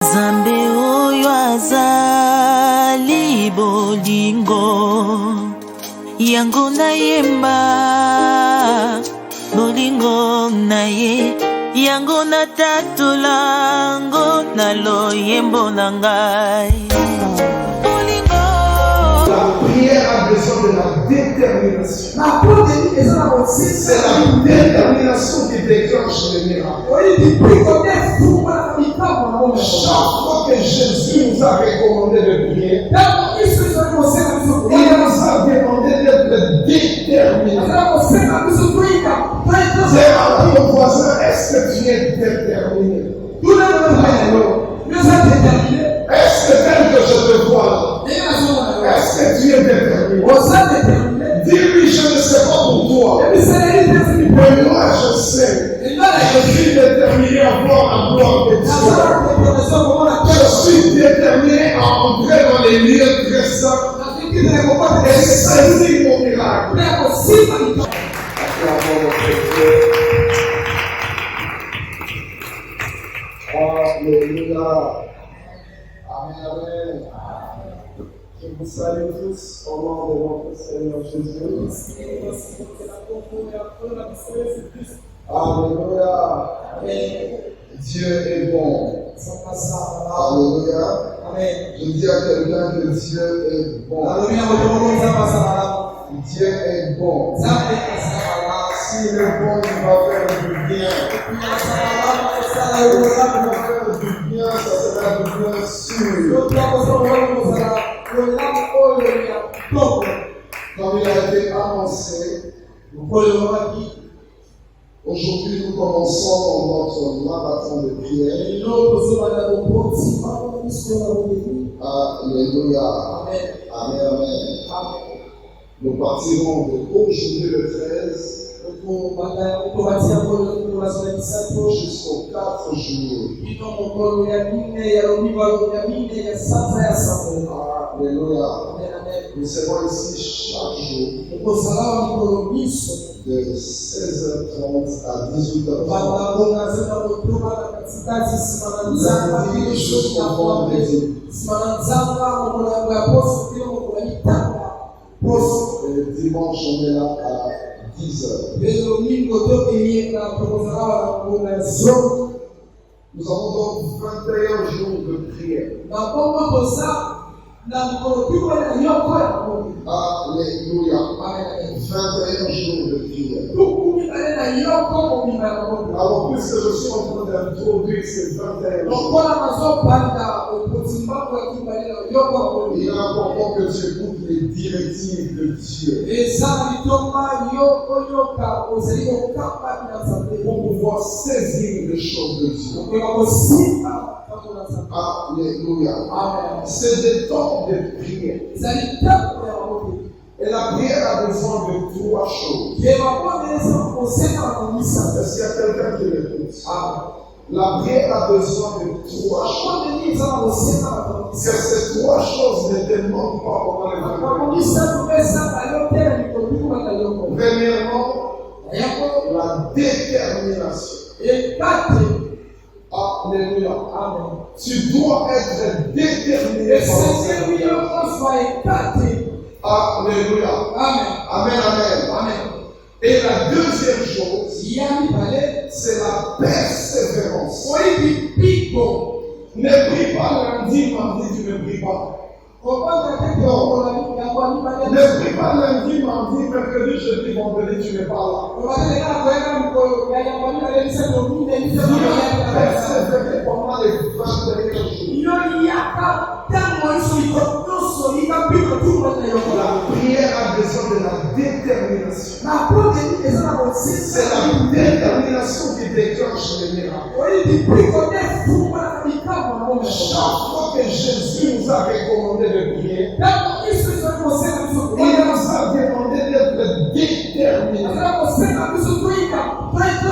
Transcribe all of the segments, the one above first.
Nzambe oyo azali bolingo, yango nayemba bolingo na ye, yango natatulango na loyembo na ngai. La prière a besoin de la détermination. C'est la détermination qui déclenche les miracles. Chaque fois que Jésus nous a recommandé de prier, il nous a demandé d'être déterminés. Dis à ton voisin, est-ce que tu es déterminé? Est-ce que tel que je te vois là, est-ce que tu es déterminé? Dis-lui, je ne sais pas pour toi, mais moi je sais. Je suis déterminé à voir la gloire de Dieu. Je suis déterminé à entrer dans les lieux très saints et saisir mon miracle. Alléluia. Amen, amen. Je vous salue tous au nom de notre Seigneur Jésus. Alléluia. Dieu est bon. Alléluia. Je dis à quelqu'un que Dieu est bon. Dieu est bon. S'il est bon, il va faire du bien. Ça va faire du bien, ça sera du bien sûr. Comme il a été annoncé, aujourd'hui nous commençons notre marathon de prière. Alléluia. Amen, amen. Nous partirons de aujourd'hui le 13 jusqu'au 4 juillet. Alléluia. Nous serons ici chaque jour de 16h30 à 18h30. Lundi jusqu'au vendredi. Et le dimanche, on est là à 10h. Nous avons donc 21 jours de prière. Alléluia. 21 jours de prière. Alors, puisque je suis en train d'introduire ces 21 jours, il est important que tu écoutes les directives de Dieu pour pouvoir saisir les choses de Dieu. Alléluia. C'est des temps de prière. Et la prière a besoin de 3 choses. Est-ce qu'il y a quelqu'un qui l'écoute? La prière a besoin de 3 choses. Que ces 3 choses ne te manquent pas pendant les vacances. Premièrement, la détermination. Alléluia. Amen. Tu dois être déterminé pendant cette prière. Alléluia. Amen. Amen, amen. Amen. Et la deuxième chose, c'est la persévérance. Ne prie pas lundi, mardi, tu ne pries pas. Ne prie pas lundi, mardi, mercredi, jeudi, vendredi, tu n'es pas là. Persévérer pendant les 21 jours. La prière a besoin de la détermination. C'est la détermination qui déclenche les miracles. Chaque fois que Jésus nous a recommandé de prier, il nous a demandé d'être déterminés.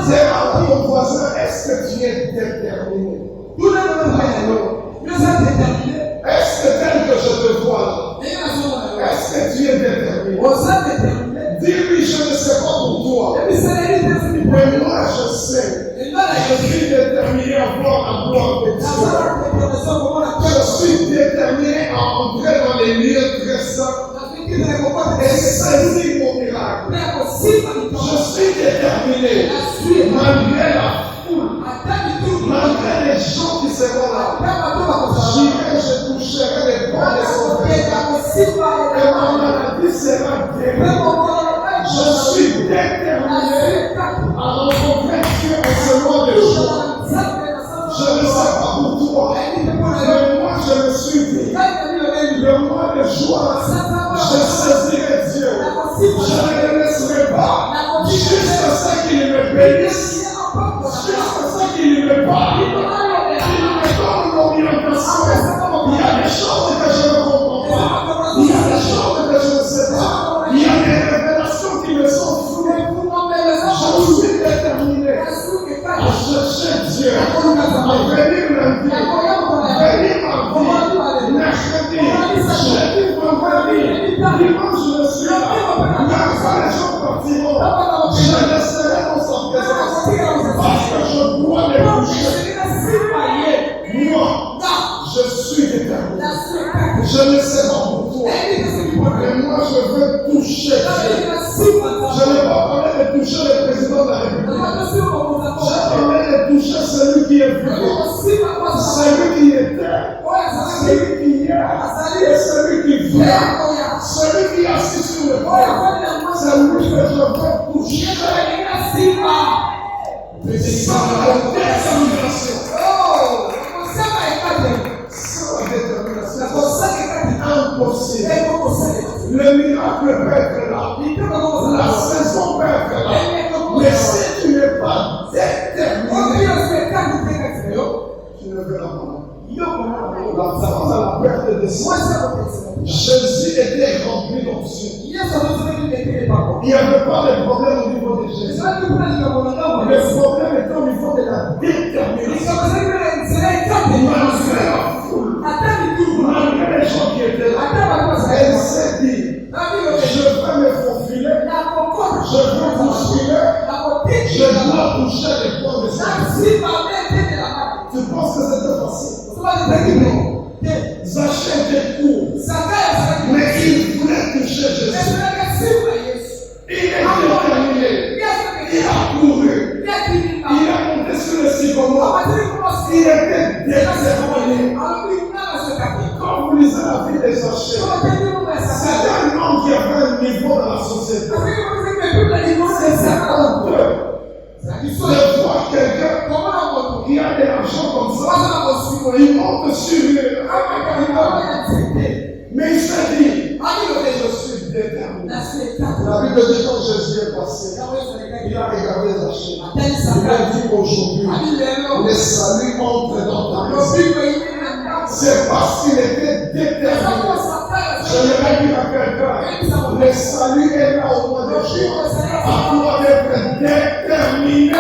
C'est à ton voisin, est-ce que tu es déterminé? Est-ce que tel que je te vois là, est-ce que tu es déterminé? Dis-lui, je ne sais pas pour toi, mais moi je sais. Je suis déterminé à voir la gloire de Dieu. et saisir mon miracle. Je suis déterminé, malgré la foule, malgré les gens qui seront là. J'irai, je toucherai les bords de son vêtement. Et ma maladie sera guérie. Je suis déterminé à rencontrer Dieu en ce mois de jour. Je ne sais pas pour toi, mais moi je me suis dit, le mois de joie, je saisirai Dieu. Je ne le laisserai pas jusqu'à ce qu'il me bénisse, jusqu'à ce qu'il me parle, qu'il me donne l'orientation. Il y a des choses que je ne comprends pas, il y a des choses que je ne sais pas, il y a des révélations qui me sont floues. Je suis déterminé à chercher Dieu, à venir lundi, venir mardi, mercredi, jeudi, vendredi, dimanche je suis là. Même quand les gens partiront, je resterai dans sa présence parce que je dois les toucher. Moi, je suis déterminé. Je ne sais pas pour toi, mais moi je veux toucher Dieu. Je n'ai pas parlé de toucher le président de la République. J'ai parlé de toucher celui qui est vivant, celui qui était, celui qui est, et celui qui vient, celui qui est assis sur le trône. C'est lui que je veux toucher. Sans la détermination. Sans la détermination. Impossible. Le miracle peut être là. La saison peut être là. Mais si tu n'es pas déterminé, tu ne verras pas. La perte de sang. Jésus était rempli d'onction. Il n'y avait pas de problème au niveau de Jésus. Le problème était au niveau de la détermination. Malgré la foule, malgré les gens qui étaient là, elle s'est dit, je vais me faufiler, je vais bousculer, je dois toucher les points de Jésus. Tu penses que c'était facile? Zachée était court, mais il voulait toucher Jésus. Il est déterminé, il a couru, il a monté sur le sycomore, il était déterminé. Quand vous lisez la vie de Zachée, c'est un homme qui avait un niveau dans la société. C'est honteux de voir quelqu'un qui a de l'argent comme ça, il monte sur lui, mais il s'est dit, je suis déterminé. La Bible dit quand Jésus est passé, il a regardé Zachée, il a dit aujourd'hui, le salut entre dans ta maison. C'est parce qu'il était déterminé. Je l'ai dit à quelqu'un, le salut est là au mois de juin. À toi d'être déterminé.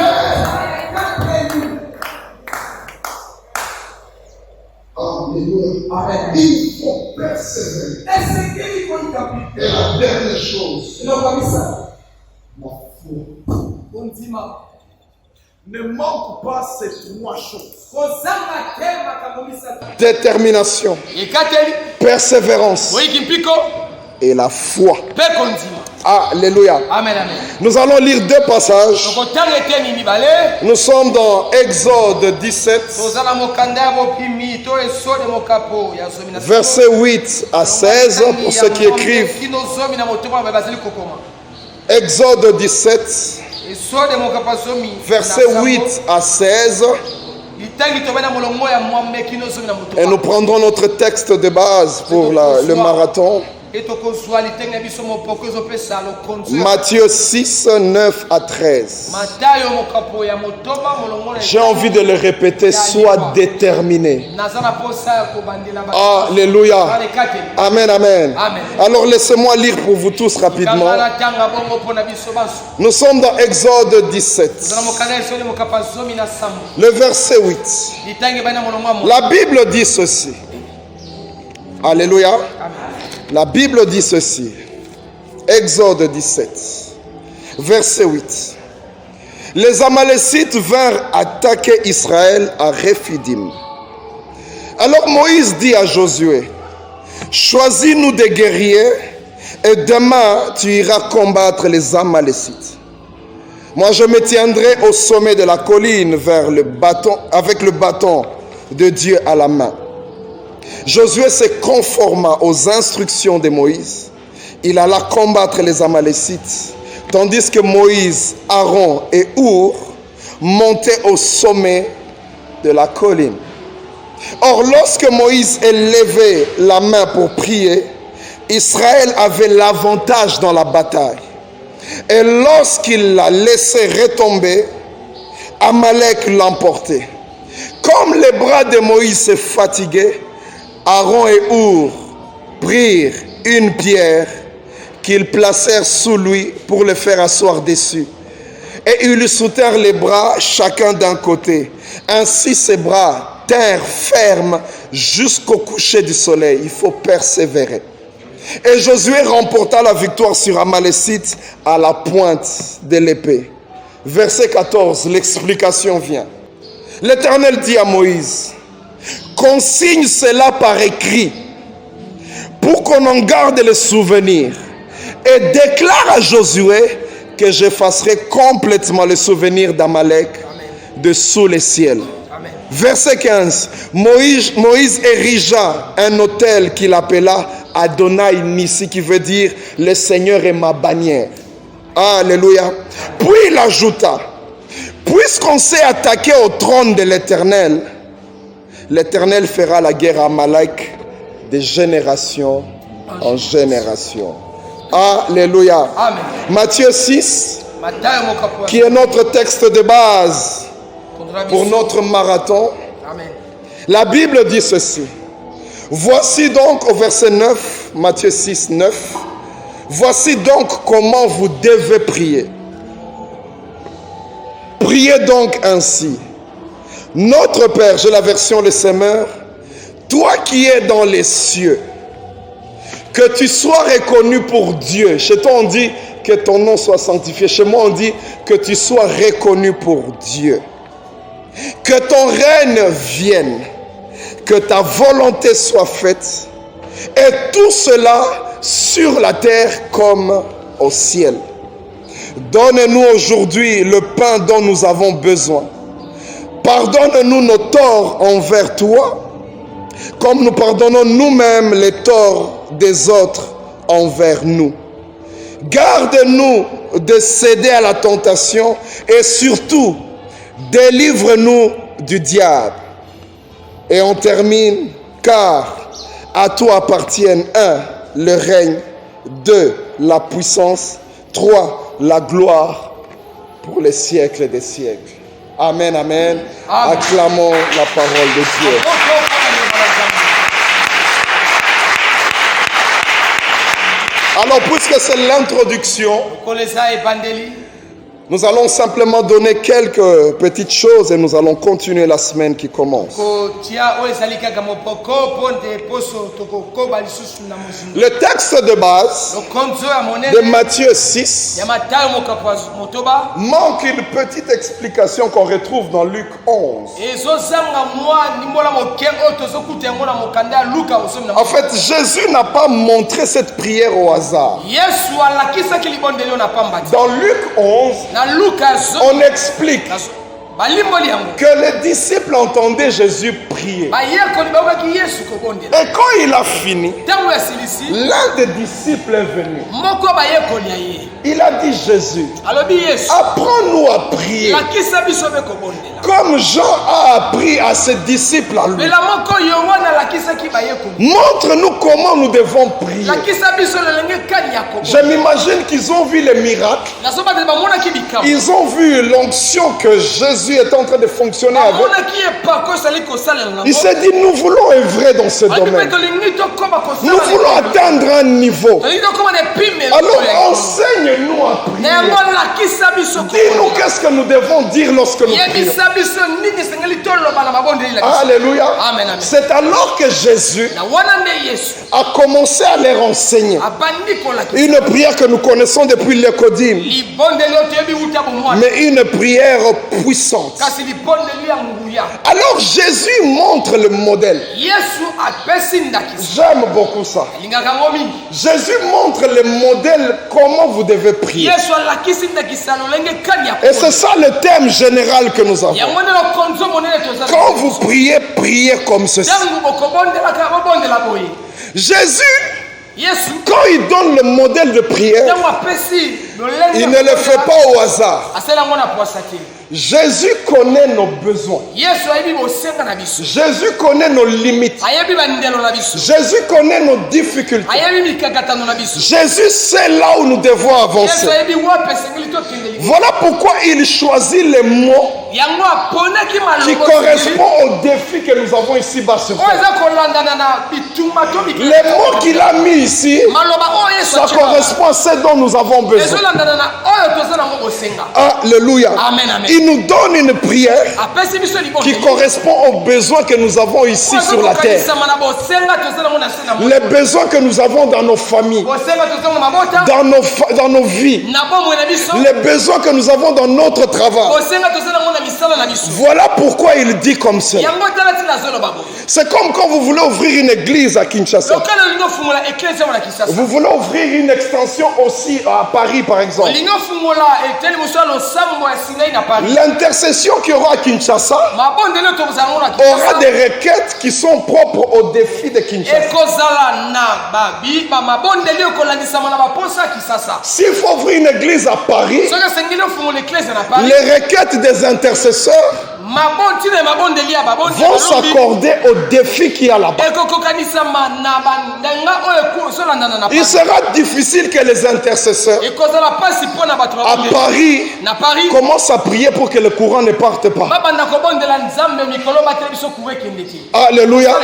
Alléluia. Il faut persévérer. Et la dernière chose, la foi. Ne manque pas ces trois choses. Détermination, persévérance et la foi. Alléluia. Amen, amen. Nous allons lire deux passages. Nous sommes dans Exode 17, versets 8 à 16 pour ceux qui écrivent. Exode 17, versets 8 à 16. Et nous prendrons notre texte de base pour le marathon. Matthieu 6, 9 à 13. J'ai envie de le répéter, sois déterminé. Alléluia. Amen, amen. Alors laissez-moi lire pour vous tous rapidement. Nous sommes dans Exode 17. Le verset 8. La Bible dit ceci. Alléluia. La Bible dit ceci. Exode 17, verset 8. Les Amalécites vinrent attaquer Israël à Rephidim. Alors Moïse dit à Josué, choisis-nous des guerriers Et demain, tu iras combattre les Amalécites. Moi, je me tiendrai au sommet de la colline avec le bâton de Dieu à la main. Josué se conforma aux instructions de Moïse. Il alla combattre les Amalécites, tandis que Moïse, Aaron et Our montaient au sommet de la colline. Or, lorsque Moïse élevait la main pour prier, Israël avait l'avantage dans la bataille. Et lorsqu'il la laissait retomber, Amalek l'emportait. Comme les bras de Moïse se fatiguaient, Aaron et Our prirent une pierre qu'ils placèrent sous lui pour le faire asseoir dessus. Et ils lui soutinrent les bras chacun d'un côté. Ainsi ses bras tinrent fermes jusqu'au coucher du soleil. Il faut persévérer. Et Josué remporta la victoire sur Amalécite à la pointe de l'épée. Verset 14, l'explication vient. L'Éternel dit à Moïse, consigne cela par écrit pour qu'on en garde le souvenir et déclare à Josué que j'effacerai complètement le souvenir d'Amalek de sous les ciels. Amen. Verset 15, Moïse érigea un autel qu'il appela Adonai Nissi, qui veut dire le Seigneur est ma bannière. Alléluia. Puis il ajouta, puisqu'on s'est attaqué au trône de l'Éternel, l'Éternel fera la guerre à Amalek de génération en génération. Alléluia. Amen. Matthieu 6, qui est notre texte de base pour notre marathon. Amen. La Bible dit ceci. Voici donc au verset 9, Matthieu 6, 9. Voici donc comment vous devez prier. Priez donc ainsi. Notre Père, j'ai la version Le Semeur, toi qui es dans les cieux, que tu sois reconnu pour Dieu. Chez toi on dit que ton nom soit sanctifié. Chez moi on dit que tu sois reconnu pour Dieu. Que ton règne vienne. Que ta volonté soit faite. Et tout cela sur la terre comme au ciel. Donne-nous aujourd'hui le pain dont nous avons besoin. Pardonne-nous nos torts envers toi, comme nous pardonnons nous-mêmes les torts des autres envers nous. Garde-nous de céder à la tentation et surtout, délivre-nous du diable. Et on termine, car à toi appartiennent 1, le règne, 2, la puissance, 3, la gloire pour les siècles des siècles. Amen, amen. Amen. Acclamons la parole de Dieu. Alors, puisque c'est l'introduction, nous allons simplement donner quelques petites choses et nous allons continuer la semaine qui commence. Le texte de base de Matthieu 6 manque une petite explication qu'on retrouve dans Luc 11. En fait, Jésus n'a pas montré cette prière au hasard. Dans Luc 11, on explique que les disciples entendaient Jésus prier. Et quand il a fini, l'un des disciples est venu. Il a dit, Jésus, apprends-nous à prier comme Jean a appris à ses disciples à lui. Montre-nous comment nous devons prier. Je m'imagine qu'ils ont vu les miracles. Ils ont vu l'onction que Jésus est en train de fonctionner avec. Il s'est dit, nous voulons œuvrer dans ce domaine. Nous voulons atteindre un niveau. Alors enseigne-nous à prier. Dis-nous qu'est-ce que nous devons dire lorsque nous prions. Alléluia. C'est alors que Jésus a commencé à les renseigner. Une prière que nous connaissons depuis l'Écodime. Mais une prière puissante. Alors Jésus montre le modèle. J'aime beaucoup ça. Jésus montre le modèle comment vous devez prier. Et c'est ça le thème général que nous avons. Quand vous priez, priez comme ceci. Jésus, quand il donne le modèle de prière, il ne le fait pas au hasard. Jésus connaît nos besoins. Jésus connaît nos limites. Jésus connaît nos difficultés. Jésus sait là où nous devons avancer. Voilà pourquoi il choisit les mots qui correspondent aux défis que nous avons ici-bas sur terre. Les mots qu'il a mis ici, ça correspond à ce dont nous avons besoin. Alléluia. Il nous donne une prière qui correspond aux besoins que nous avons ici sur la terre. Les besoins que nous avons dans nos familles, dans nos vies. Les besoins que nous avons dans notre travail. Voilà pourquoi il dit comme ça. C'est comme quand vous voulez ouvrir une église à Kinshasa. Vous voulez ouvrir une extension aussi à Paris, par exemple. L'intercession qu'il y aura à Kinshasa aura des requêtes qui sont propres au défi de Kinshasa. S'il faut ouvrir une église à Paris, les requêtes des intercesseurs vont s'accorder au défi qu'il y a là-bas. Il sera difficile que les intercesseurs à Paris commencent à prier pour que le courant ne parte pas. Alléluia.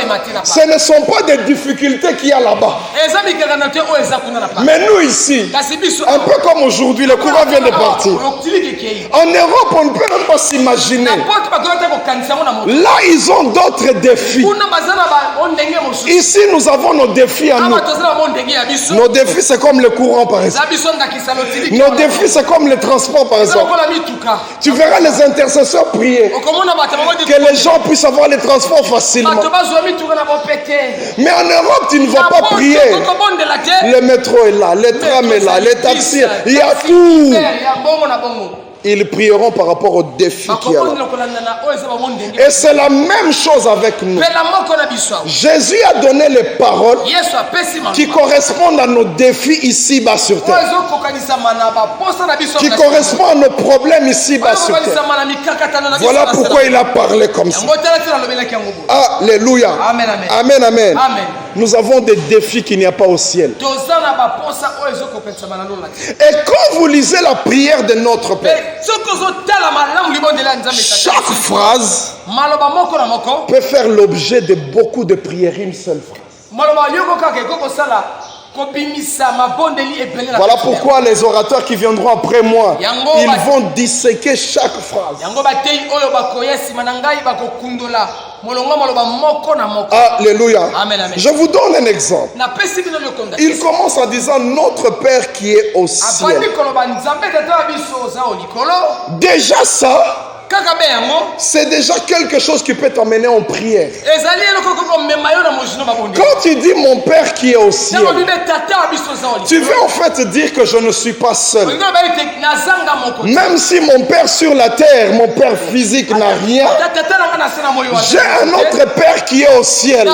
Ce ne sont pas des difficultés qu'il y a là-bas. Mais nous ici, un peu comme aujourd'hui, le courant vient de partir. En Europe, on ne peut même pas s'imaginer. Là, ils ont d'autres défis. Ici, nous avons nos défis à nous. Nos défis, c'est comme le courant, par exemple. Nos défis, c'est comme le transport, par exemple. Tu verras les intercesseurs prier que les gens puissent avoir les transports facilement. Mais en Europe, tu ne vas pas prier. Le métro est là, le tram est là, les taxis, il y a tout. Ils prieront par rapport au défi qu'il y a là. Et c'est la même chose avec nous. Jésus a donné les paroles qui correspondent à nos défis ici-bas sur terre. Qui correspondent à nos problèmes ici-bas sur terre. Voilà pourquoi il a parlé comme ça. Alléluia. Amen, amen. Amen. Nous avons des défis qu'il n'y a pas au ciel. Et quand vous lisez la prière de notre Père, chaque phrase peut faire l'objet de beaucoup de prières, une seule phrase. Voilà pourquoi les orateurs qui viendront après moi, ils vont disséquer chaque phrase. Alléluia. Je vous donne un exemple. Il commence en disant notre Père qui est au ciel. Déjà ça, c'est déjà quelque chose qui peut t'emmener en prière. Quand tu dis mon Père qui est au ciel, tu veux en fait dire que je ne suis pas seul. Même si mon Père sur la terre, mon Père physique n'a rien, j'ai un autre Père qui est au ciel.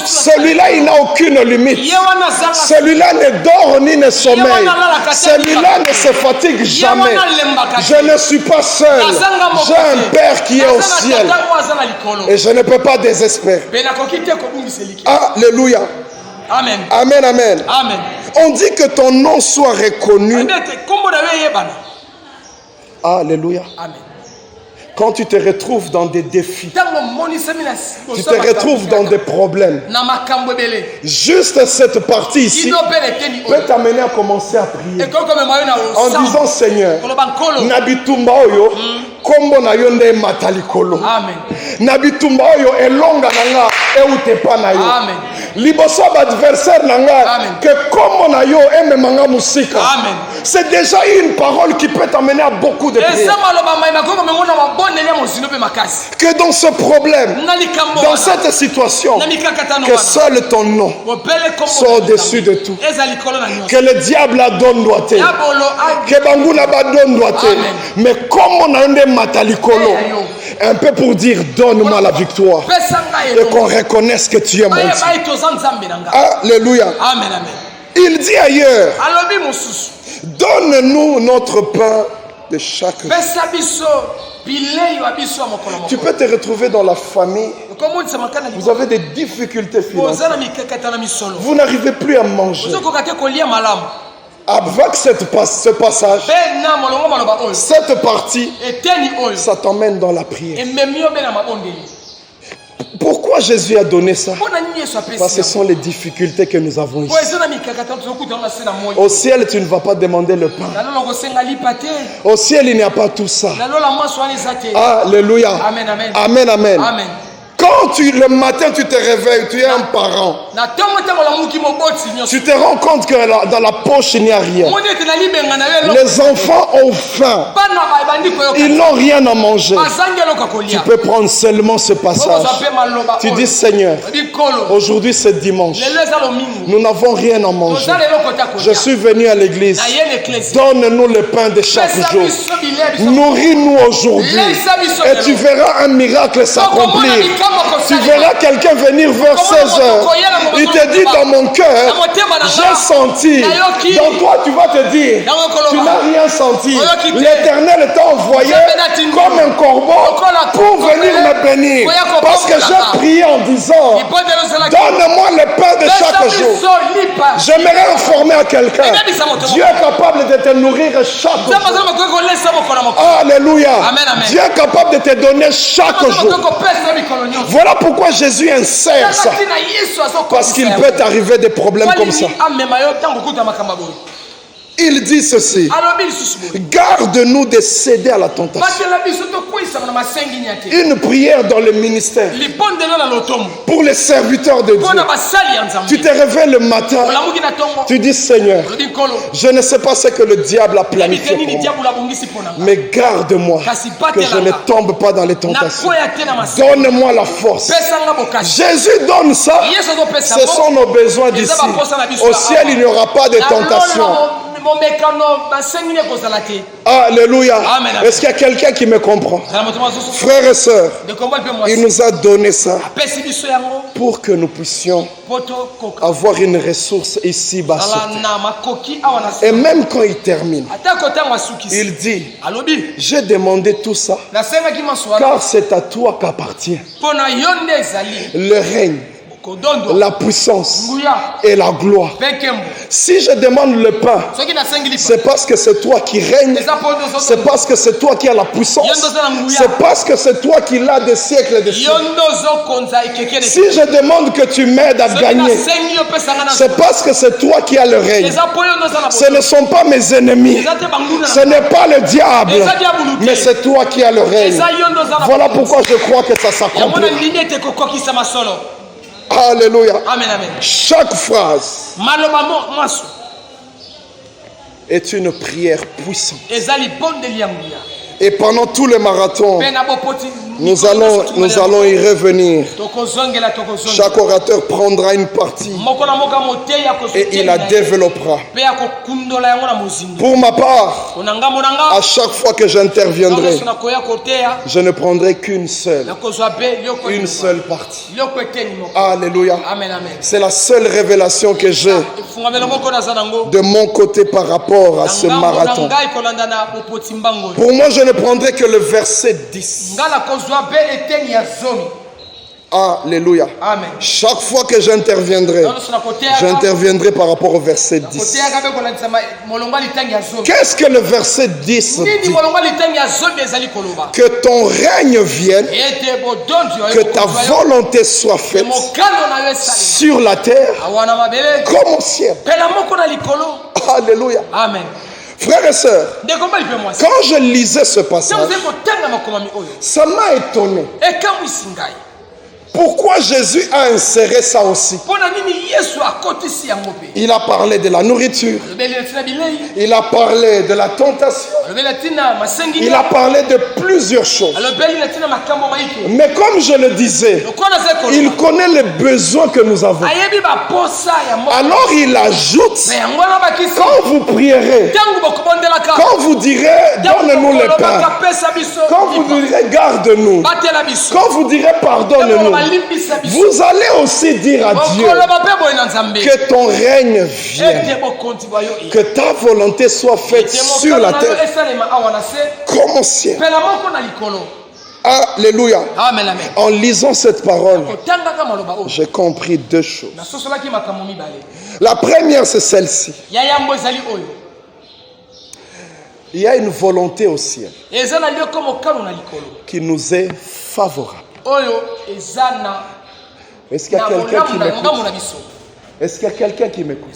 Celui-là, il n'a aucune limite. Celui-là ne dort ni ne sommeille. Celui-là ne se fatigue jamais. Je ne suis pas seul. J'ai un Père qui est au ciel. Et je ne peux pas désespérer. Alléluia. Amen. Amen, amen. Amen. On dit que ton nom soit reconnu. Alléluia. Amen. Quand tu te retrouves dans des défis, tu te retrouves dans des problèmes, juste cette partie ici peut t'amener à commencer à prier en disant Seigneur, nabitumba oyo kombo na yo nde matalikolo, nabitumba oyo elonga nanga eute pa na yo. Amen. Liboso adversaire nanga que comme na yo aime manga musika. Amen. C'est déjà une parole qui peut t'amener à beaucoup de prières. Que dans ce problème, dans cette situation, que seul ton nom soit au-dessus de tout. Que le diable adonne doité. Que banguna badonne doité. Mais comme on a un matalikolo, un peu pour dire donne-moi la victoire. Et qu'on reconnaisse que tu es mon Dieu. Alléluia. Amen. Il dit ailleurs, donne-nous notre pain de chaque jour. Tu peux te retrouver dans la famille. Vous avez des difficultés financières. Vous n'arrivez plus à manger. Avec ce passage, cette partie, ça t'emmène dans la prière. Pourquoi Jésus a donné ça? Parce que ce sont les difficultés que nous avons ici. Au ciel, tu ne vas pas demander le pain. Au ciel, il n'y a pas tout ça. Alléluia. Amen, amen. Quand le matin tu te réveilles, tu es un parent. Tu te rends compte que dans la poche il n'y a rien. Les enfants ont faim. Ils n'ont rien à manger. Tu peux prendre seulement ce passage. Tu dis Seigneur, aujourd'hui c'est dimanche. Nous n'avons rien à manger. Je suis venu à l'église. Donne-nous le pain de chaque jour. Nourris-nous aujourd'hui. Et tu verras un miracle s'accomplir. Tu verras quelqu'un venir vers 16 heures. Il te dit dans mon cœur, j'ai senti. Dans toi, tu vas te dire, tu n'as rien senti. L'Éternel t'a envoyé comme un corbeau pour venir me bénir. Parce que j'ai prié en disant, donne-moi le pain de chaque jour. J'aimerais informer à quelqu'un, Dieu est capable de te nourrir chaque jour. Alléluia. Dieu est capable de te donner chaque jour. Voilà pourquoi Jésus insère ça. Parce qu'il peut t'arriver des problèmes comme ça. Il dit ceci. Garde-nous de céder à la tentation. Une prière dans le ministère. Pour les serviteurs de Dieu. Tu te réveilles le matin. Tu dis Seigneur, je ne sais pas ce que le diable a planifié pour moi. Mais garde-moi que je ne tombe pas dans les tentations. Donne-moi la force. Jésus donne ça. Ce sont nos besoins d'ici. Au ciel, il n'y aura pas de tentation. Alléluia. Est-ce qu'il y a quelqu'un qui me comprend? Frères et sœurs, il nous a donné ça pour que nous puissions avoir une ressource ici-bas sur terre. Et même quand il termine, il dit, j'ai demandé tout ça car c'est à toi qu'appartient le règne, la puissance et la gloire. Si je demande le pain, c'est parce que c'est toi qui règnes, c'est parce que c'est toi qui as la puissance, c'est parce que c'est toi qui l'as des siècles et des siècles. Si je demande que tu m'aides à gagner, c'est parce que c'est toi qui as le règne. Ce ne sont pas mes ennemis, ce n'est pas le diable, mais c'est toi qui as le règne. Voilà pourquoi je crois que ça s'accomplit. Alléluia. Amen, amen. Chaque phrase est une prière puissante. Et pendant tout le marathon, nous allons y revenir. Chaque orateur prendra une partie et il la développera. Pour ma part, à chaque fois que j'interviendrai, je ne prendrai qu'une seule partie. Alléluia. C'est la seule révélation que j'ai de mon côté par rapport à ce marathon. Pour moi, je ne prendrai que le verset 10. Alléluia. Amen. Chaque fois que j'interviendrai par rapport au verset 10. Qu'est-ce que le verset 10 dit? Que ton règne vienne, que ta volonté soit faite sur la terre comme au ciel. Alléluia. Amen. Frères et sœurs, quand je lisais ce passage, ça m'a étonné. Pourquoi Jésus a inséré ça aussi? Il a parlé de la nourriture. Il a parlé de la tentation. Il a parlé de plusieurs choses. Mais comme je le disais, il connaît les besoins que nous avons. Alors il ajoute, quand vous prierez, quand vous direz, donne-nous le pain, quand vous direz, garde-nous, quand vous direz, pardonne-nous, vous allez aussi dire à Dieu que ton règne vienne, que ta volonté soit faite sur la terre comme au ciel. Alléluia. En lisant cette parole, j'ai compris deux choses. La première, c'est celle-ci. Il y a une volonté au ciel qui nous est favorable. Est-ce qu'il y a quelqu'un qui m'écoute? Est-ce qu'il y a quelqu'un qui m'écoute?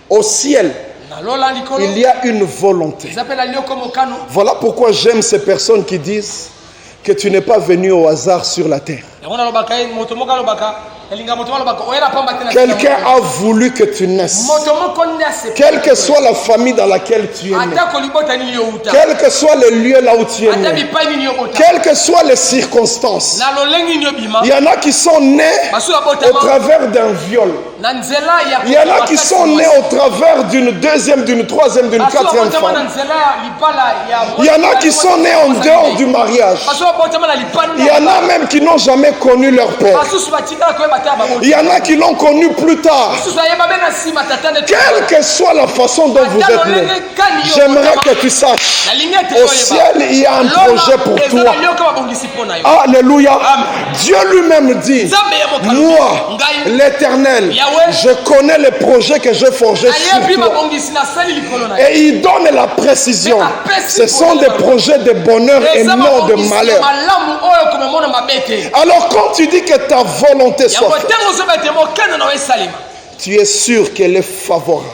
Au ciel, il y a une volonté. Voilà pourquoi j'aime ces personnes qui disent que tu n'es pas venu au hasard sur la terre. Quelqu'un a voulu que tu naisses. Quelle que soit la famille dans laquelle tu es né, quel que soit le lieu là où tu es né, quelles que soient les circonstances, il y en a qui sont nés au travers d'un viol. Il y en a qui sont nés au travers d'une deuxième, d'une troisième, d'une quatrième femme. Il y en a qui sont nés en dehors du mariage. Il y en a même qui n'ont jamais connu leur père. Il y en a qui l'ont connu plus tard. Quelle que soit la façon dont vous êtes né, j'aimerais que tu saches, au ciel, il y a un projet pour toi. Alléluia. Dieu lui-même dit, moi, l'Éternel, je connais les projets que j'ai forgés sur toi. Et il donne la précision. Ce sont des projets de bonheur et non de malheur. Alors quand tu dis que ta volonté soit faite, tu es sûr qu'elle est favorable.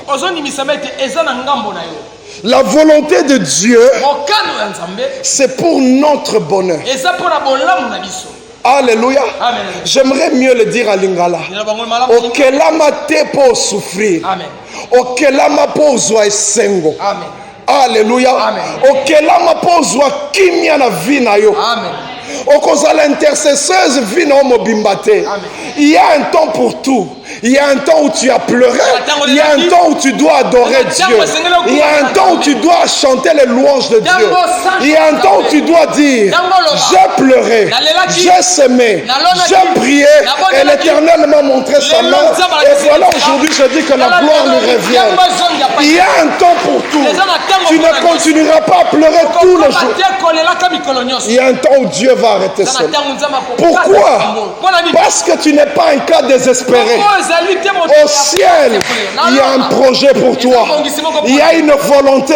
La volonté de Dieu, c'est pour notre bonheur. Alléluia. J'aimerais mieux le dire à Lingala. Okelama te po souffrir. Okelama po zwa esengo. Alléluia. Okelama po zwa kimia na vie na yo. Okozala intercesseuse vie na mobimbate. Il y a un temps pour tout. Il y a un temps où tu as pleuré. Il y a un temps où tu dois adorer Dieu. Il y a un temps où tu dois chanter les louanges de Dieu. Il y a un temps où tu dois dire, j'ai pleuré, j'ai semé, j'ai prié et l'Éternel m'a montré sa main. Et voilà, aujourd'hui je dis que la gloire lui revienne. Il y a un temps pour tout. Tu ne continueras pas à pleurer tous les jours. Il y a un temps où Dieu va arrêter cela. Pourquoi? Parce que tu n'es pas un cas désespéré. Au ciel, il y a un projet pour toi. Il y a une volonté.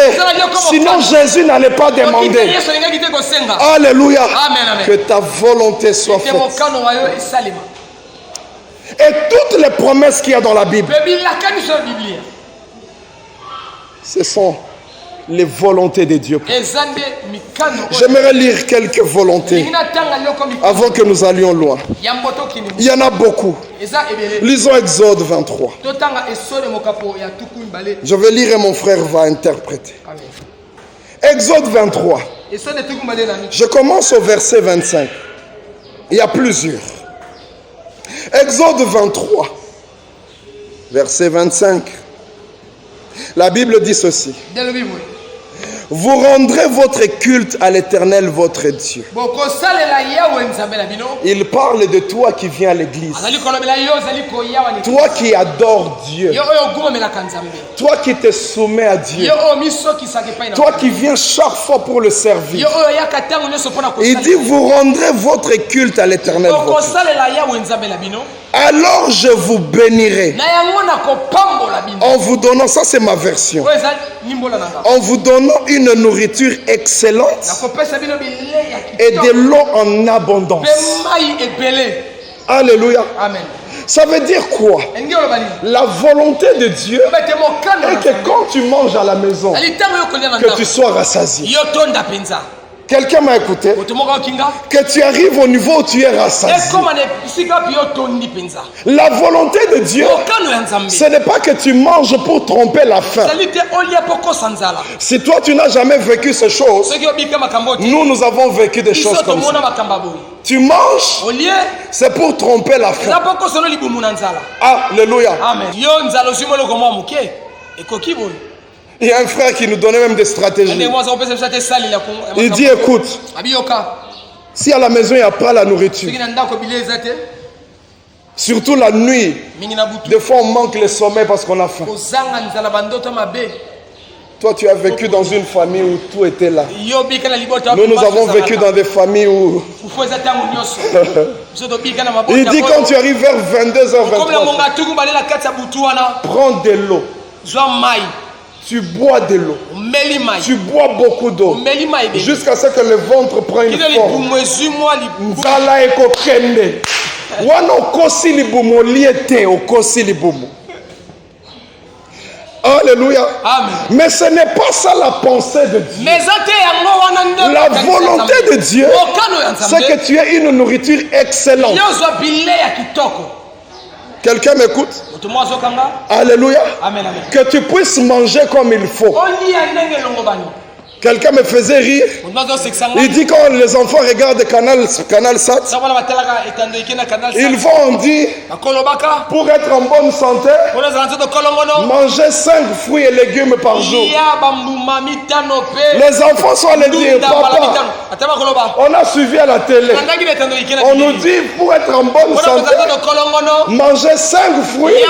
Sinon, Jésus n'allait pas demander. Alléluia. Que ta volonté soit faite. Et toutes les promesses qu'il y a dans la Bible, ce sont les volontés de Dieu. J'aimerais lire quelques volontés avant que nous allions loin. Il y en a beaucoup. Lisons Exode 23. Je vais lire et mon frère va interpréter. Exode 23. Je commence au verset 25. Il y a plusieurs. Exode 23, verset 25. La Bible dit ceci. Vous rendrez votre culte à l'Éternel votre Dieu. Il parle de toi qui viens à l'église. Toi qui adores Dieu. Toi qui te soumets à Dieu. Toi qui viens chaque fois pour le servir. Il dit vous rendrez votre culte à l'Éternel votre Dieu. Alors je vous bénirai en vous donnant, ça c'est ma version, en vous donnant une nourriture excellente et de l'eau en abondance. Alléluia. Amen. Ça veut dire quoi? La volonté de Dieu est que quand tu manges à la maison, que tu sois rassasié. Quelqu'un m'a écouté. Que tu arrives au niveau où tu es rassasié. La volonté de Dieu, ce n'est pas que tu manges pour tromper la faim. Si toi tu n'as jamais vécu ces choses, nous avons vécu des choses comme ça. Tu manges, c'est pour tromper la faim. Alléluia. Il y a un frère qui nous donnait même des stratégies. Il dit, écoute, si à la maison il n'y a pas la nourriture, surtout la nuit, des fois on manque le sommeil parce qu'on a faim. Toi tu as vécu dans une famille où tout était là. Nous avons vécu dans des familles où... Il dit quand tu arrives vers 22h, 23h, prends de l'eau. Tu bois de l'eau. Tu bois beaucoup d'eau. Jusqu'à ce que le ventre prenne forme. Nzala ekokende. Wana okosi libumu liete okosi libumu. Alléluia. Amen. Mais ce n'est pas ça la pensée de Dieu. La volonté de Dieu, c'est que tu aies une nourriture excellente. Quelqu'un m'écoute? Alléluia. Amen, amen. Que tu puisses manger comme il faut. Quelqu'un me faisait rire. Il dit quand les enfants regardent Canal Sat, ils vont dire pour être en bonne santé, manger 5 fruits et légumes par jour. Les enfants sont allés dire, papa, on a suivi à la télé. On nous dit pour être en bonne santé, manger 5 fruits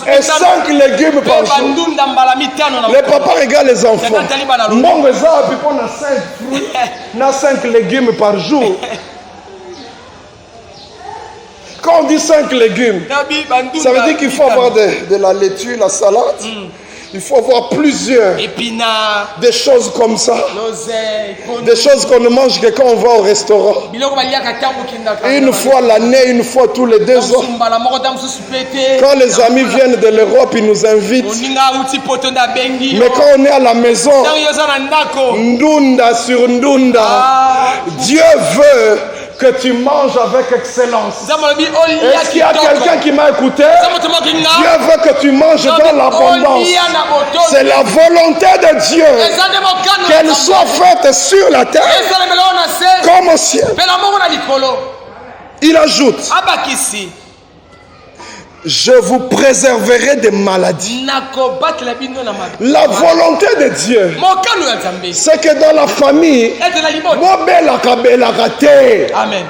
et 5 légumes par jour. Les papas regardent les enfants. On a 5 fruits, on a 5 légumes par jour. Quand on dit 5 légumes, ça veut dire qu'il faut avoir de la laitue, la salade. Il faut avoir plusieurs des choses comme ça. Des choses qu'on ne mange que quand on va au restaurant. Une fois l'année, une fois tous les 2 ans. Quand les amis viennent de l'Europe, ils nous invitent. Mais quand on est à la maison, ndunda sur ndunda, Dieu veut que tu manges avec excellence. Est-ce qu'il y a quelqu'un qui m'a écouté? Dieu veut que tu manges dans l'abondance. C'est la volonté de Dieu qu'elle soit faite sur la terre comme au ciel. Il ajoute, je vous préserverai des maladies. La volonté de Dieu, c'est que dans la famille, Amen.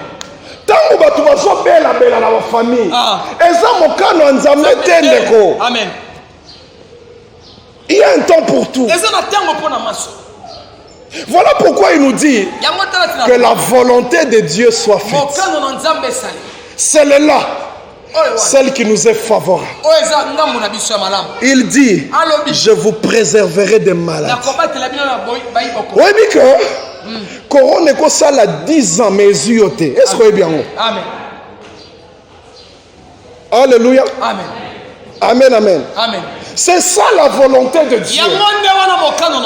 Amen. Il y a un temps pour tout. Voilà pourquoi il nous dit que la volonté de Dieu soit faite. Celle-là, celle qui nous est favorable. Il dit, je vous préserverai des maladies. Oui, mais que Corona est ça la 10 ans, mes yeux. Est-ce que vous bien? Amen. Alléluia. Amen. Amen, amen. Amen. C'est ça la volonté de Dieu.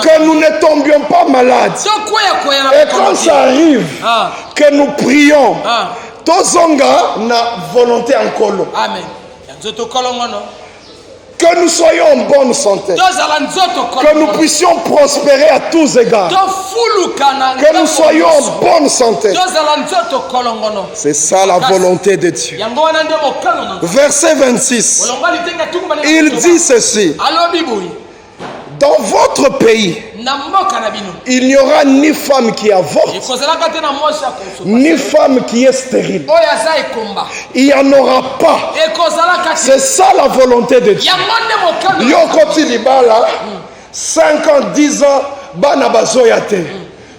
Que nous ne tombions pas malades. Et quand ça arrive, que nous prions. Tozonga na volonté en colo. Amen. Que nous soyons en bonne santé. Que nous puissions prospérer à tous égards. Que nous soyons en bonne santé. C'est ça la volonté de Dieu. Verset 26. Il dit ceci. Dans votre pays, il n'y aura ni femme qui avorte, ni femme qui est stérile. Il n'y en aura pas. C'est ça la volonté de Dieu. Yokoti libala, 5 ans, 10 ans, banabazoyate.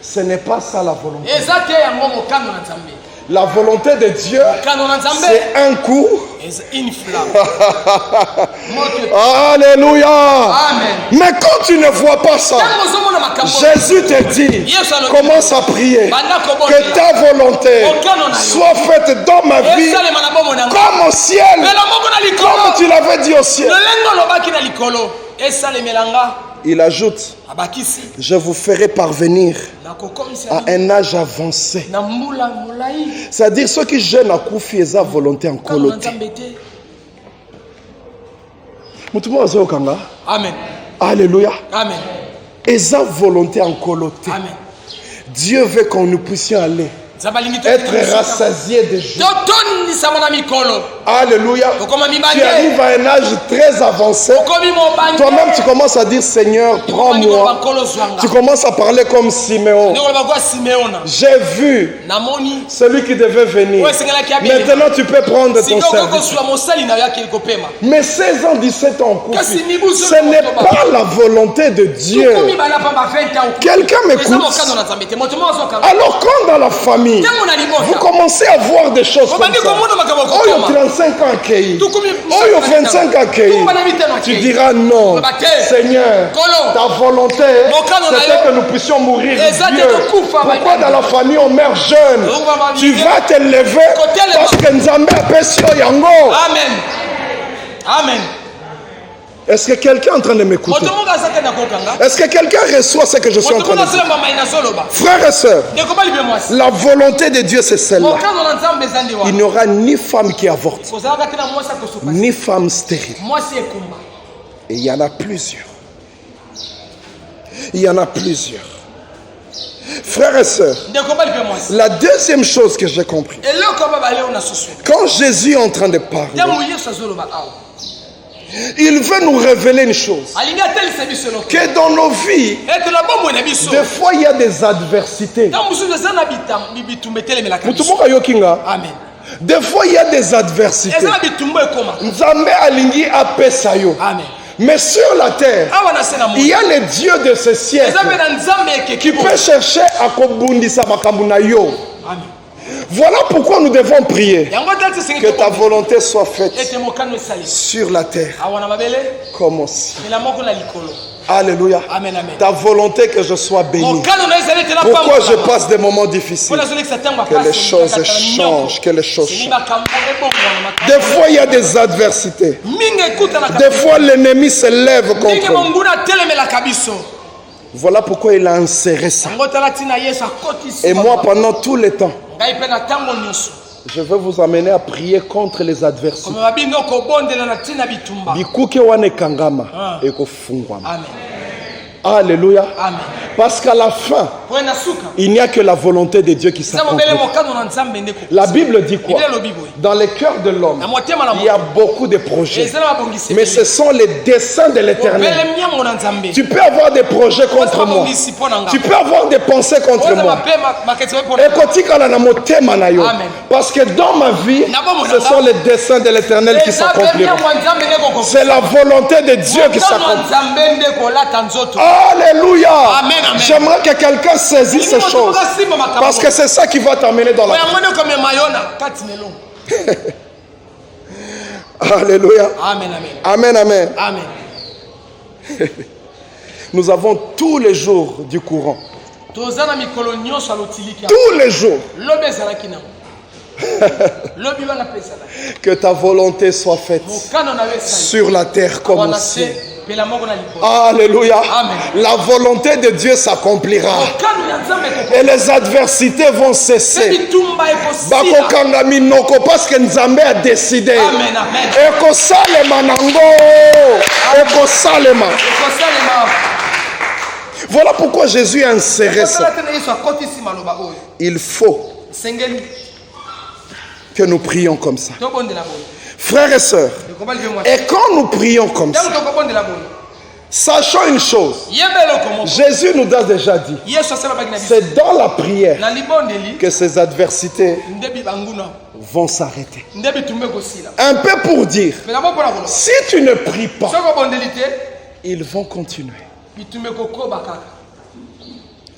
Ce n'est pas ça la volonté. La volonté de Dieu, c'est un coup. Alléluia. Amen. Mais quand tu ne vois pas ça, Jésus te dit, commence à prier que ta volonté soit faite dans ma vie comme au ciel, comme tu l'avais dit au ciel. Il ajoute, je vous ferai parvenir à un âge avancé. C'est-à-dire ceux qui jeûnent à Koufi et à volonté en coloté. Amen. Alléluia. Amen. Et sa volonté en coloté. Amen. Dieu veut que nous puissions aller. Être rassasié de joie. Alléluia. Tu arrives à un âge très avancé. Toi-même, tu commences à dire, Seigneur, prends-moi. Tu commences à parler comme Siméon. J'ai vu celui qui devait venir. Maintenant, tu peux prendre ton service. Mais 16 ans, 17 ans, ce n'est pas la volonté de Dieu. Quelqu'un m'écoute. Alors, quand dans la famille, vous commencez à voir des choses comme ça. Oh, 35 ans accueillis. Oh, 25 accueillis. Tu diras non. Seigneur, ta volonté, c'était que nous puissions mourir vieux. Pourquoi dans la famille on meurt jeune? Tu vas te lever parce que Nzambe a péché Yango. Amen. Amen. Est-ce que quelqu'un est en train de m'écouter? Est-ce que quelqu'un reçoit ce que je suis en train de dire? Frères et sœurs, la volonté de Dieu c'est celle-là. Il n'y aura ni femme qui avorte, ni femme stérile. Et il y en a plusieurs. Il y en a plusieurs. Frères et sœurs, la deuxième chose que j'ai compris, quand Jésus est en train de parler, il veut nous révéler une chose, que dans nos vies, des fois il y a des adversités. Des fois il y a des adversités. Nzambe alingi apesa yo. Mais sur la terre, il y a le Dieu de ce siècle qui peut chercher à kobundisa makambu na yo. Voilà pourquoi nous devons prier que ta volonté soit faite sur la terre comme aussi. Alléluia. Amen, amen. Ta volonté que je sois béni. Pourquoi je passe des moments difficiles? Que les choses changent, que les choses changent. Des fois il y a des adversités. Des fois l'ennemi se lève contre nous. Voilà pourquoi il a inséré ça. Et moi pendant tout le temps, je veux vous amener à prier contre les adversités. Bikuke wane kangama eko fungwama. Amen. Alléluia. Amen. Parce qu'à la fin, il n'y a que la volonté de Dieu qui s'accomplit. La Bible dit quoi? Dans le cœur de l'homme, il y a beaucoup de projets. Mais ce sont les desseins de l'Éternel. Tu peux avoir des projets contre moi. Tu peux avoir des pensées contre moi. Parce que dans ma vie, ce sont les desseins de l'Éternel qui s'accompliront. C'est la volonté de Dieu qui s'accomplit. Alléluia. J'aimerais que quelqu'un saisisse ces choses. Parce que c'est ça qui va t'amener dans la vie. Alléluia. Amen, amen. Amen, amen. Amen. Nous avons tous les jours du courant. Tous les jours. Que ta volonté soit faite sur la terre comme au ciel. Alléluia. Amen. La volonté de Dieu s'accomplira. Et les adversités vont cesser. Parce que Nzambe a décidé. Amen, amen. Voilà pourquoi Jésus a inséré ça. Il faut que nous prions comme ça. Frères et sœurs, et quand nous prions comme ça, sachons une chose, Jésus nous a déjà dit, c'est dans la prière que ces adversités vont s'arrêter. Un peu pour dire, si tu ne pries pas, ils vont continuer.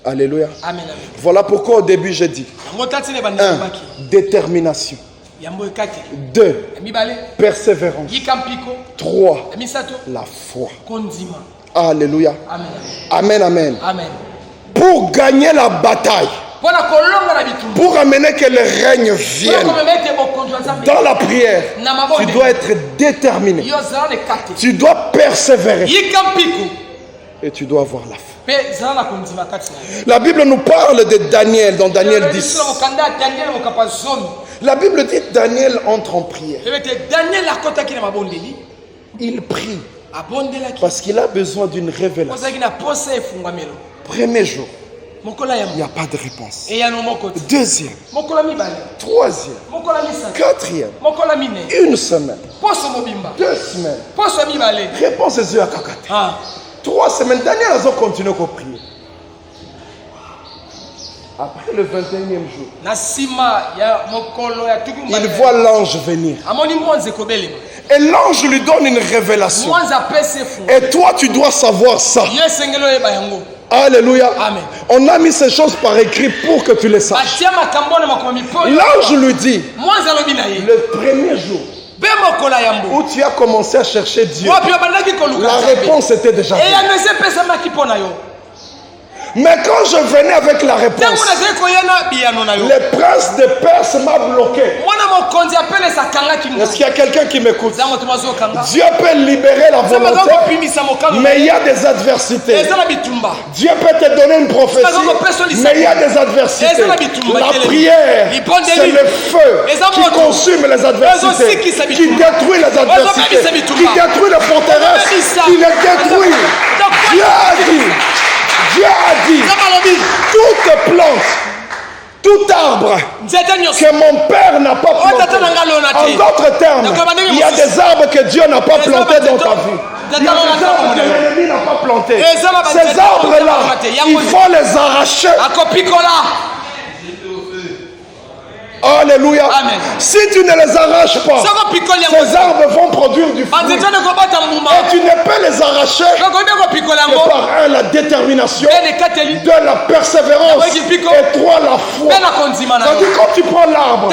Alléluia. Amen, amen. Voilà pourquoi au début j'ai dit 1. Détermination. 2. Persévérance. 3. La foi. Alléluia. Amen. Amen, amen. Amen. Pour gagner la bataille, pour amener que le règne vienne dans la prière, tu dois être déterminé. Tu dois persévérer. Et tu dois avoir la foi. La Bible nous parle de Daniel dans Daniel 10. La Bible dit Daniel entre en prière. Il prie parce qu'il a besoin d'une révélation. Premier jour, il n'y a pas de réponse. Deuxième, troisième, quatrième, une semaine, 2 semaines, réponse des yeux à Kakate. 3 semaines, Daniel a continué à prier. Après le 21e jour, il voit l'ange venir. Et l'ange lui donne une révélation. Et toi, tu dois savoir ça. Alléluia. Amen. On a mis ces choses par écrit pour que tu les saches. L'ange lui dit, le premier jour où tu as commencé à chercher Dieu, la réponse était déjà venue. Mais quand je venais avec la réponse, le prince de Perse m'a bloqué. Est-ce qu'il y a quelqu'un qui m'écoute? Dieu peut libérer la volonté, mais il y a des adversités. Dieu peut te donner une prophétie, mais il y a des adversités. La prière, c'est le feu qui consume les adversités, qui détruit les adversités, qui détruit les forteresses, qui les détruit. Dieu a dit, toute plante, tout arbre que mon père n'a pas planté. En d'autres termes, il y a des arbres que Dieu n'a pas plantés dans ta vie. Il y a des arbres que l'ennemi n'a pas plantés. Ces arbres-là, il faut les arracher. Alléluia. Amen. Si tu ne les arraches pas, ces arbres vont produire du fruit. Et tu ne peux les arracher que par un, la détermination, deux, la persévérance, et trois, la foi. C'est-à-dire quand tu prends l'arbre,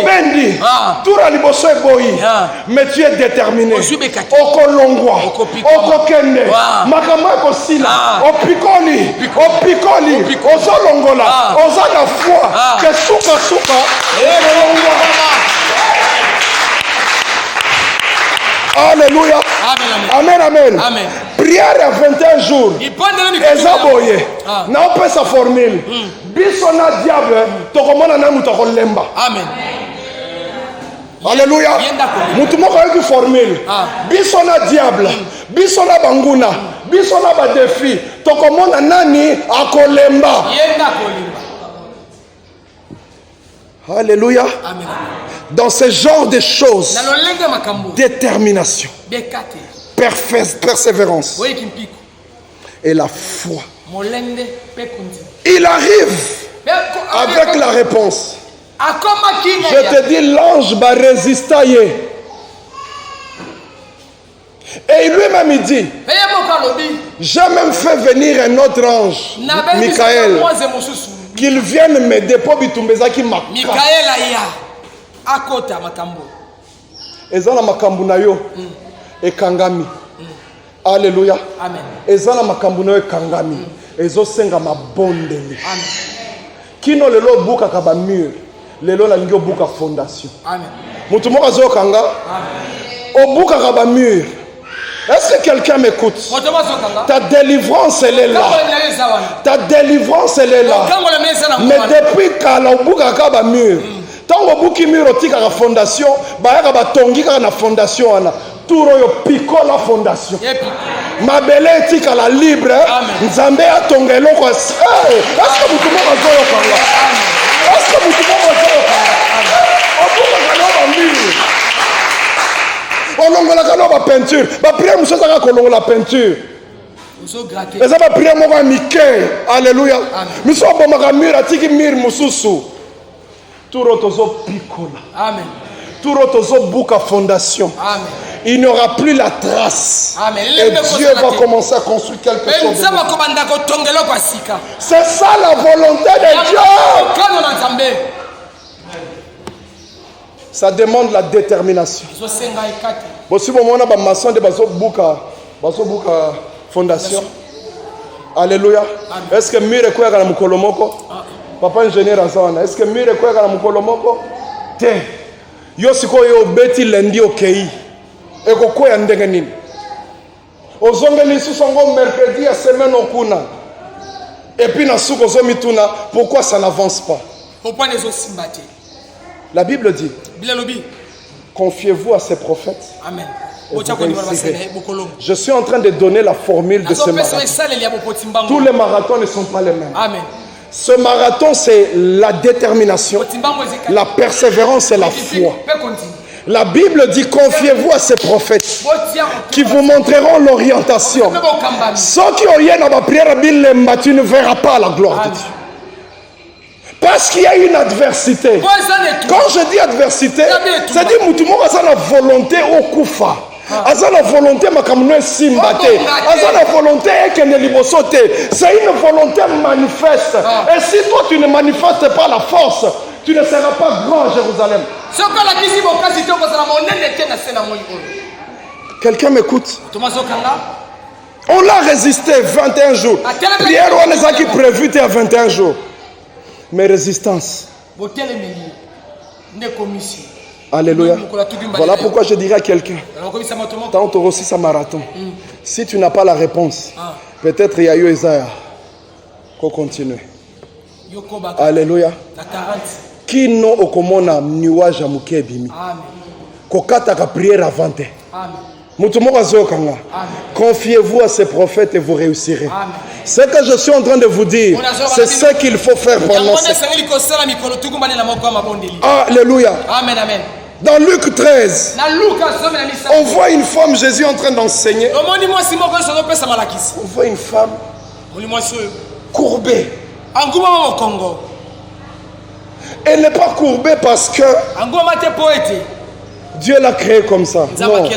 Obendi, tout la liboso est boyi, mais tu es déterminé. Okolongwa, okokende, makama kosila, opikoli, ozolongola, oza la foi, que suka. Alléluia. Amen, amen. Amen. Prière à 21 jours. Ezaboye. Na ope sa formule. Bisona diable. Tokomona na muto kolemba. Amen. Alléluia. Mutu moko avec formule. Bisona diable. Bisona banguna. Bisona ba défi. Tokomona nani akolemba. Alléluia. Amen. Dans ce genre de choses, détermination, persévérance et la foi. Il arrive avec la réponse. Je te dis, l'ange va résister. Et lui-même il dit, j'ai même fait venir un autre ange, Michael, qu'il vienne m'aider pour bitumbezaki makka. Michael aya akota makambo. Ezana makambo na yo ekangami. Alléluia. Amen. Ezana makambo na yo ekangami. Ezosenga mabondeli. Amen. Kino lelo buka ka ba mur. Lelo la ngio buka fondation. Amen. Mutu moko zo kanga. Amen. Obuka ka ba mur. Est-ce que quelqu'un m'écoute? Ta délivrance, elle est là. Ta délivrance, elle est là. Mais depuis qu'elle a bouka ba mur, tant que bouki mur otika la fondation, ba ya ba tongi ka na fondation ana. Turo yo piko la fondation. Ma belle tika la libre. Nzambe a tongelo ko. Est-ce que vous pouvez me dire ça? Est-ce que vous pouvez me dire ça? Obuka ka ba mur. On longola la peinture. Ba prière monsieur ça kolongola la peinture. Et ça va prier mon Mickey. Alléluia. Monsieur bomaka mur atiki mur mususu. Turo tozo pikola. Amen. Turo tozo buka fondation. Amen. Il n'y aura plus la trace. Amen. Et Dieu va commencer à construire quelque chose. C'est ça la volonté de Dieu. Ça demande la détermination. Si vous avez un maçon de bazobuka fondation. Alléluia. Est-ce que mire quoi dans mukolomoko? Papa ingénieur azana. Est-ce que mire quoi dans mukolomoko? Te. Yo siko yo beti lendi okei. Eko quoi ndenge nini? ozongeli sous son mercredi à semaine au kuna. Et puis na souko zomituna, pourquoi ça n'avance pas? La Bible dit, confiez-vous à ces prophètes. Amen. Je suis en train de donner la formule de ce marathon. Tous les marathons ne sont pas les mêmes. Amen. Ce marathon, c'est la détermination, la persévérance et la foi. La Bible dit, confiez-vous à ces prophètes qui vous montreront l'orientation. Ceux qui ont eu dans prière, tu ne verras pas la gloire de Dieu. Parce qu'il y a une adversité. Quand je dis adversité, c'est-à-dire que tout le monde a la volonté au koufa. Aza la volonté makamno simbate. Aza la volonté ekene libosote. C'est une volonté manifeste. Et si toi tu ne manifestes pas la force, tu ne seras pas grand à Jérusalem. Quelqu'un m'écoute? On l'a résisté 21 jours. Prière on les a qui prévu à 21 jours. Mais résistance. Alléluia. Voilà pourquoi je dirais à quelqu'un, tant tu aussi ça marathon, si tu n'as pas la réponse, peut-être il y a eu Isaïa. Qu'on continue. Alléluia. Qui non au komona nuage à mukebimi. Kokata ka prière avant. Confiez-vous à ces prophètes et vous réussirez. Ce que je suis en train de vous dire, c'est ce qu'il faut faire pendant ce temps. Alléluia. Amen, amen. Dans Luc 13, on voit une femme, Jésus en train d'enseigner. On voit une femme courbée. Elle n'est pas courbée parce que Dieu l'a créée comme ça. Non.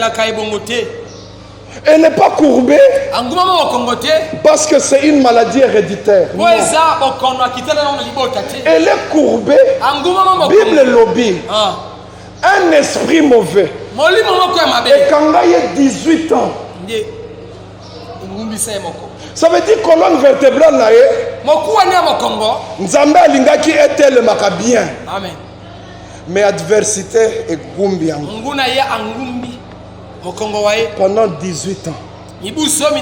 Elle n'est pas courbée parce que c'est une maladie héréditaire. Non. Elle est courbée. Bible lobby. Un esprit mauvais. Et quand il y a 18 ans, ça veut dire colonne vertébrale là. Nzambe alingaki etele makabien. Amen. Mais adversité et gumbi. Pendant 18 ans.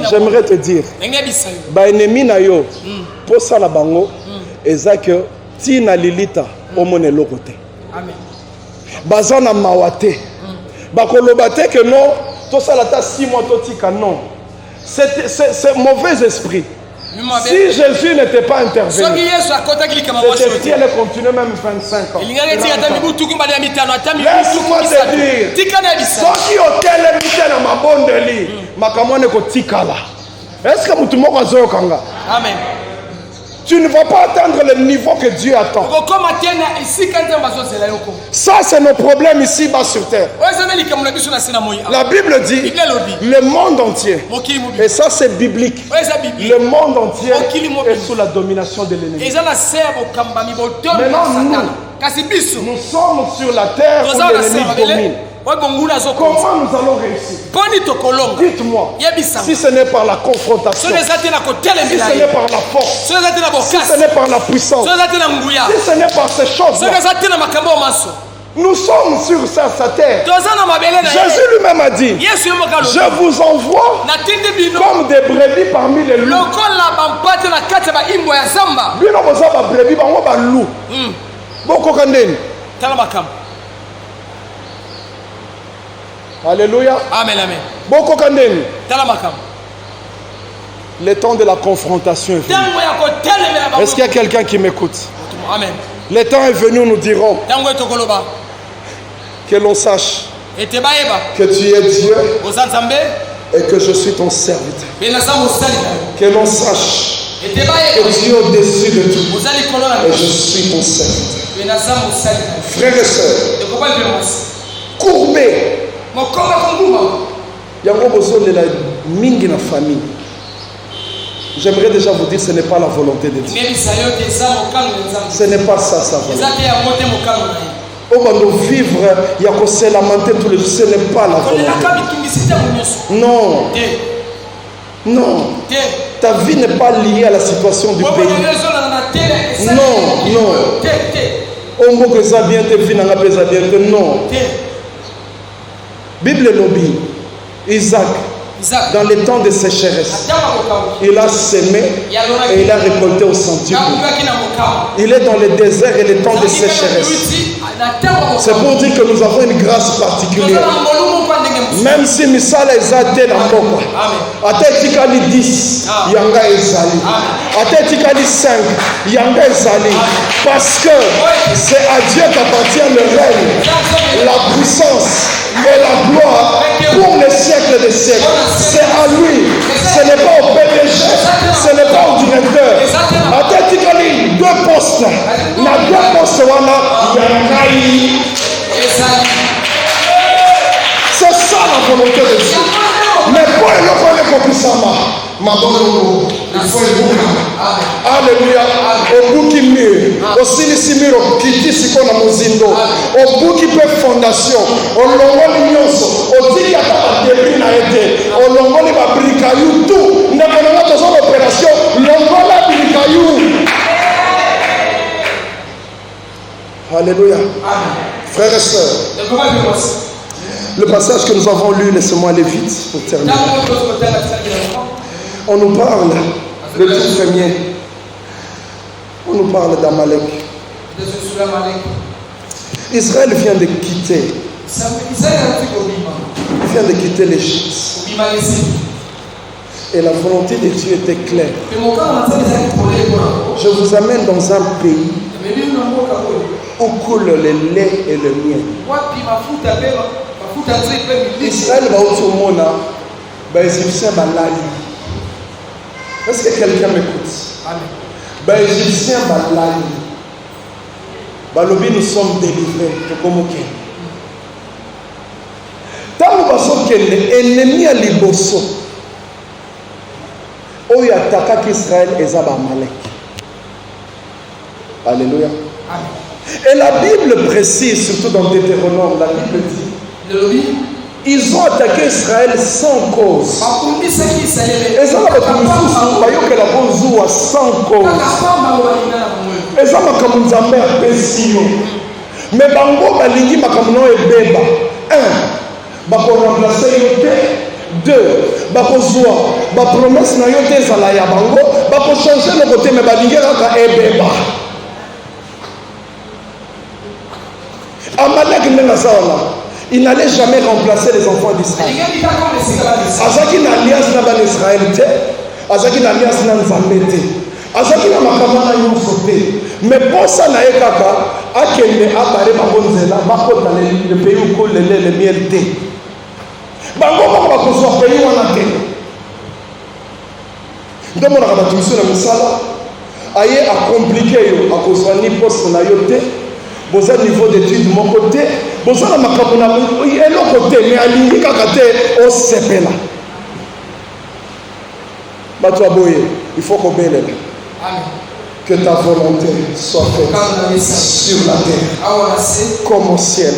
J'aimerais te dire, ba ennemi na yo, pour ça la bango, ezak tina lilita omone lokote. Amen. Bazana mawate. Bakolobate que non, tout ça la ta 6 mois totika non. C'est mauvais esprit. Si Jésus n'était pas intervenu, cette esprit allait continuer même 25 ans. Laisse-moi te dire, ceux qui ont télémité dans ma bonne délit, est-ce que vous Amen. Tu ne vas pas atteindre le niveau que Dieu attend. Ça, c'est nos problèmes ici-bas sur terre. La Bible dit le monde entier. Et ça, c'est biblique. Le monde entier est sous la domination de l'ennemi. Maintenant, nous sommes sur la terre où l'ennemi domine. Comment nous allons réussir? Dites-moi, si ce n'est par la confrontation, si ce n'est par la force, si ce n'est par la puissance, si ce n'est par ces choses-là, nous sommes sur sa terre. Jésus lui-même a dit, je vous envoie comme des brebis parmi les loups. Alléluia. Amen, amen. Boko kandeni. Le temps de la confrontation est venu. Est-ce qu'il y a quelqu'un qui m'écoute? Amen. Le temps est venu, nous dirons que l'on sache que tu es Dieu et que je suis ton serviteur. Que l'on sache que tu es au-dessus de tout et je suis ton serviteur. Frères et sœurs, courbés. J'aimerais déjà vous dire, ce n'est pas la volonté de Dieu. Ce n'est pas ça, sa volonté. On va nous vivre, il y a qu'on se lamenter tous les jours. Ce n'est pas la volonté. Non. Non. Ta vie n'est pas liée à la situation du pays. Non, non. On va que ça bien te vie n'a pas bien. Non. Bible lobby, Isaac, Dans les temps de sécheresse, il a semé et il a récolté au centuple. Il est dans le désert et les temps de sécheresse. C'est pour dire que nous avons une grâce particulière. Même si misala ezate na mboka, ata etikali 10, yanga ezali. Ata etikali 5, yanga ezali. Parce que c'est à Dieu qu'appartient le règne, la puissance et la gloire pour les siècles des siècles. C'est à lui. Ce n'est pas au PDG, ce n'est pas au directeur. Ata etikali 2 postes. Na 2 postes wana yangai. C'est ça la volonté de Dieu. Mais pour le connaître comme ça, il faut alléluia. Au bout qui mûre, aussi les simiro qui dit ce qu'on a mozindo, au bout qui peut fondation, au longo l'ignoso, au dit qu'il y a pas de débris n'a été, au longo les babricayou, tout, n'a pas besoin d'opération, longo la bricayou. Alléluia. Frères et sœurs. Le passage que nous avons lu, laissez-moi aller vite pour terminer. On nous parle de tout premier. On nous parle d'Amalek. Israël vient de quitter. Il vient de quitter l'Égypte. Et la volonté de Dieu était claire. Je vous amène dans un pays où coule le lait et le miel. Israël va au monde, les Égyptiens balali. Est-ce que quelqu'un m'écoute? Les Égyptiens balali. Balobi, nous sommes délivrés. Tant que l'ennemi a liboso, où il attaque Israël et Amalek. Alléluia. Et la Bible précise, surtout dans Deutéronome, la Bible dit. Ils ont attaqué Israël sans cause. Et ça va être que la bonne à sans cause. Et ça va comme nous avons un mais bango balingi makamno et beba. 1. Bako remplacer yote. 2. Bako zoa. Ba promesse na yote zala ya bango. Bako changer le côté mais balingi raka et beba. Amalek n'est pas il n'allait jamais remplacer les enfants d'Israël. Azaki na alliance na ban Israël te, azaki na alliance na Nzambe te, azaki na makamana nyonso te. Mais pour ça na ekaka akende abare babonzela bakota le pays où coule le lait le miel te. Bango ko ba kozwa pays wana te. Ndomo na batumiso na misala aye a compliqué yo a kozwa ni poste na yo te. Vous avez niveau d'études de mon côté, vous avez ma cabana, et l'autre côté, mais à l'unique côté, au Sepela. Il faut qu'on belle. Que ta volonté soit faite sur la terre comme au ciel.